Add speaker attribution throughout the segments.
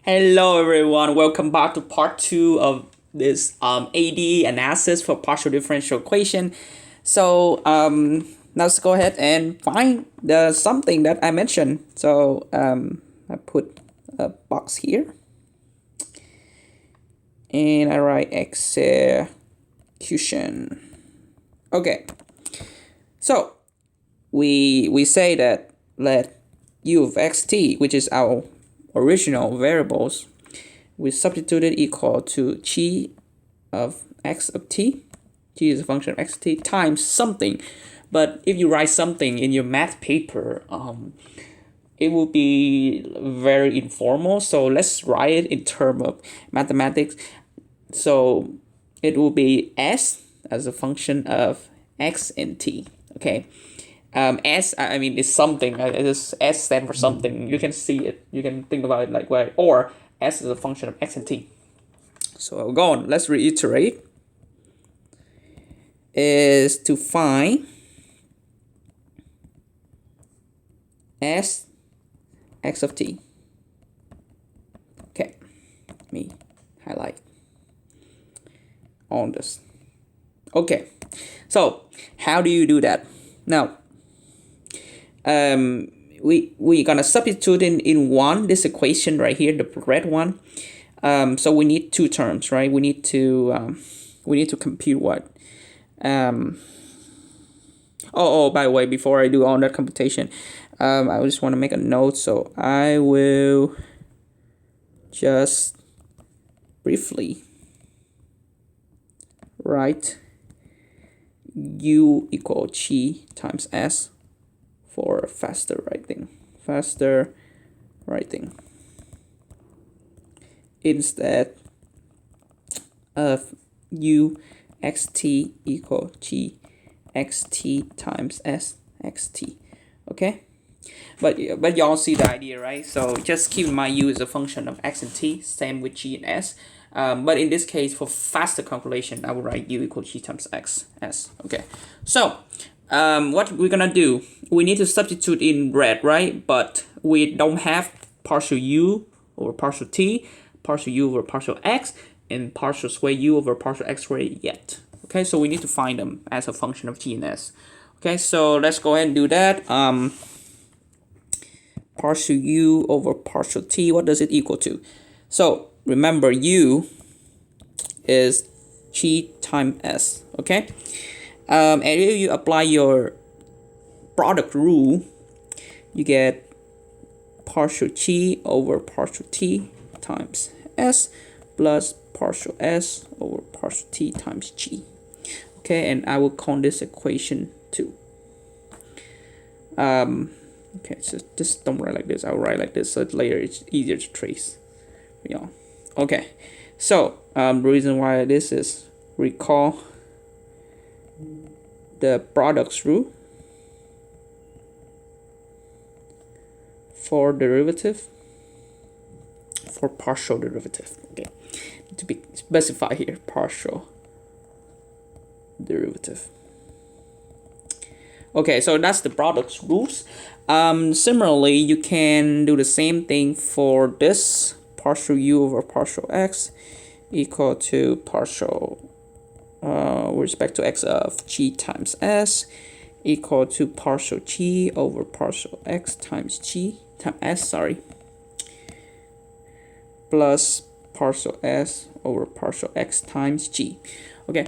Speaker 1: Hello everyone, welcome back to part 2 of this AD analysis for partial differential equation. Now let's go ahead and find the something that I mentioned. I put a box here and I write execution. Okay, so we say that let u of xt, which is our original variables, we substituted equal to chi of x of t. T is a function of xt times something. But if you write something in your math paper, it will be very informal. So let's write it in terms of mathematics. So it will be s as a function of x and t. Okay. S, I mean, is something. S stand for something. You can see it. You can think about it like way. Or S is a function of x and t. So I'll go on. Let's reiterate. Is to find S x of t. Okay. Let me highlight on this. Okay. So how do you do that? Now, we're gonna substitute in one this equation right here, the red one. So we need two terms, right? We need to compute what. By the way, before I do all that computation, I just want to make a note. So I will just briefly write u equal chi times s for faster writing instead of u xt equal g xt times s xt. Okay, but y'all see the idea, right? So just keep in mind u is a function of x and t, same with g and s. But in this case, for faster calculation, I will write u equal g times x s. Okay, so what we're gonna do, we need to substitute in red, right? But we don't have partial u over partial t, partial u over partial x, and partial square u over partial x squared yet. Okay, so we need to find them as a function of t and s. Okay, so let's go ahead and do that. Partial u over partial t, what does it equal to? So remember, u is g times s. Okay, and if you apply your product rule, you get partial chi over partial t times s plus partial s over partial t times g. Okay, and I will call this equation 2. Okay, so just don't write like this. I'll write like this so later it's easier to trace. Yeah. Okay, so the reason why this is, recall the products rule for derivative, for partial derivative. Okay, to be specified here, partial derivative. Okay, so that's the products rules. Similarly, you can do the same thing for this partial u over partial x equal to partial with respect to x of g times s equal to partial g over partial x times g times s, plus partial s over partial x times g. Okay,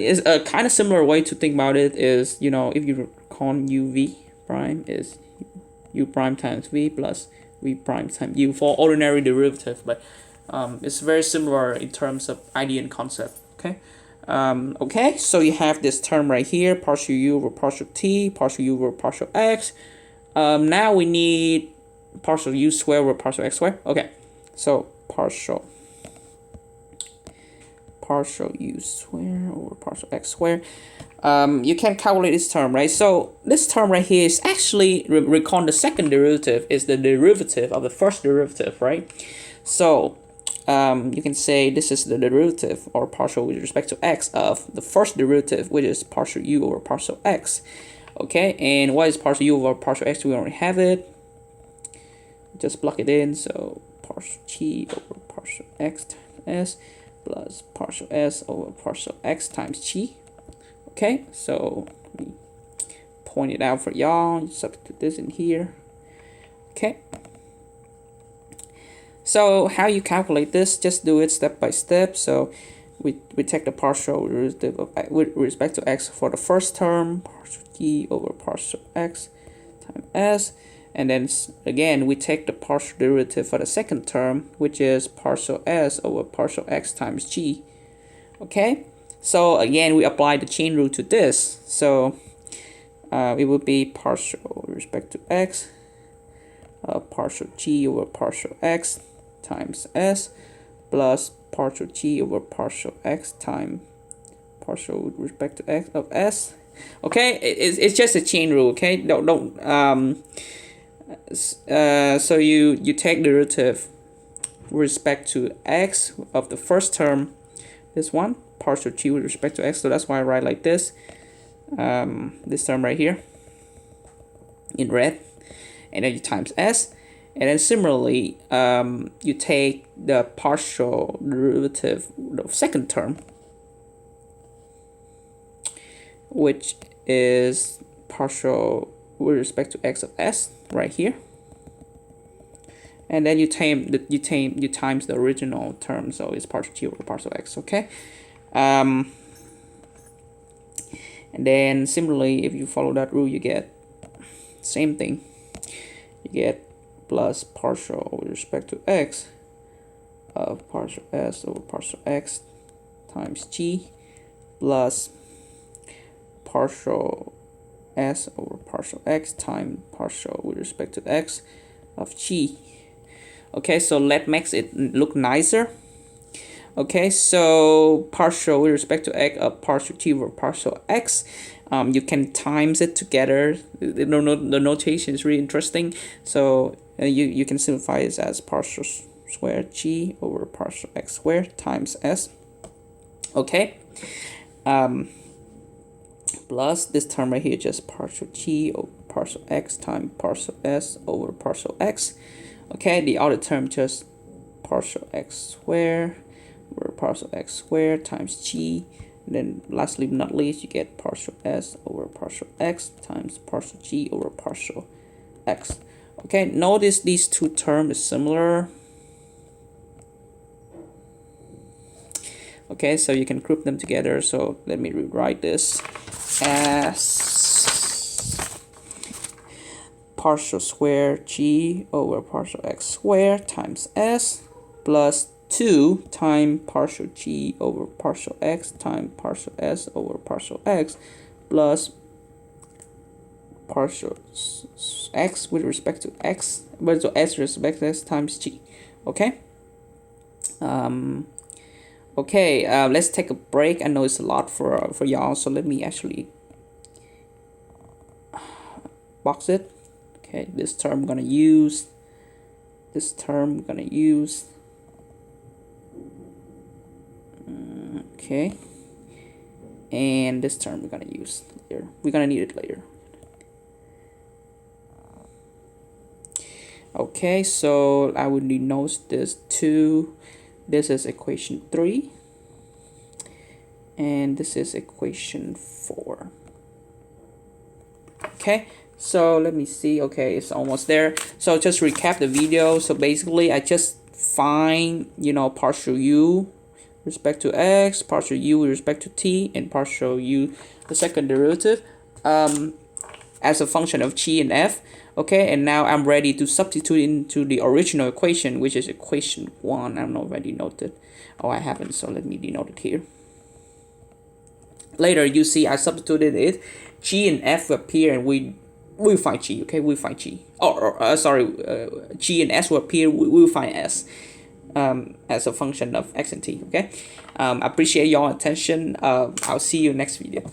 Speaker 1: is a kind of similar way to think about it is, you know, if you recall, uv prime is u prime times v plus v prime times u for ordinary derivative, but it's very similar in terms of idea and concept. Okay, okay, so you have this term right here, partial u over partial t, partial u over partial x. Now we need partial u squared over partial x squared. Okay, so partial u squared over partial x squared. You can calculate this term, right? So this term right here is actually, recall the second derivative is the derivative of the first derivative, right? So you can say this is the derivative or partial with respect to x of the first derivative, which is partial u over partial x. Okay, and what is partial u over partial x? We already have it. just plug it in. So partial g over partial x times s plus partial s over partial x times g. Okay, so let me point it out for y'all. Substitute this in here. Okay. So how you calculate this, just do it step by step. So we take the partial derivative of with respect to x for the first term, partial g over partial x times s. And then again, we take the partial derivative for the second term, which is partial s over partial x times g. Okay, so again, we apply the chain rule to this. So it would be partial with respect to x, partial g over partial x times s plus partial g over partial x times partial with respect to x of s. Okay, it's just a chain rule. Okay, don't so you take derivative with respect to x of the first term, this one, partial g with respect to x. So that's why I write like this. This term right here in red, and then you times s. And then similarly, you take the partial derivative of second term, which is partial with respect to x of s right here. And then you times the original term, so it's partial g over partial x. Okay. And then similarly, if you follow that rule, you get same thing. You get plus partial with respect to x of partial s over partial x times g plus partial s over partial x times partial with respect to x of g. Okay, so let's make it look nicer. Okay, so partial with respect to x of partial g over partial x. You can times it together. The notation is really interesting. So you can simplify it as partial square g over partial x squared times s. Okay. Plus this term right here, just partial g over partial x times partial s over partial x. Okay, the other term just partial x squared over partial x squared times g. And then lastly but not least, you get partial s over partial x times partial g over partial x. Okay, notice these two terms is similar. Okay, so you can group them together. So let me rewrite this as partial square g over partial x squared times s plus 2 times partial g over partial x times partial s over partial x plus partial x with respect to x, but so s with respect to x times g. Okay. Okay. Let's take a break. I know it's a lot for y'all, so let me actually box it. Okay. This term I'm gonna use. This term I'm gonna use. Okay. And this term we're gonna use later. We're gonna need it later. Okay, so I would denote this 2. This is equation 3. And this is equation 4. Okay, so let me see. Okay, it's almost there. So just recap the video. So basically, I just find, partial u with respect to x, partial u with respect to t, and partial u, the second derivative, as a function of g and f. Okay, and now I'm ready to substitute into the original equation, which is equation 1. I don't know if I denoted. Oh, I haven't, so let me denote it here. Later, you see I substituted it. G and f appear, and we find g. Okay, we find g. G and s will appear. We will find s as a function of x and t. Okay, I appreciate your attention. I'll see you next video.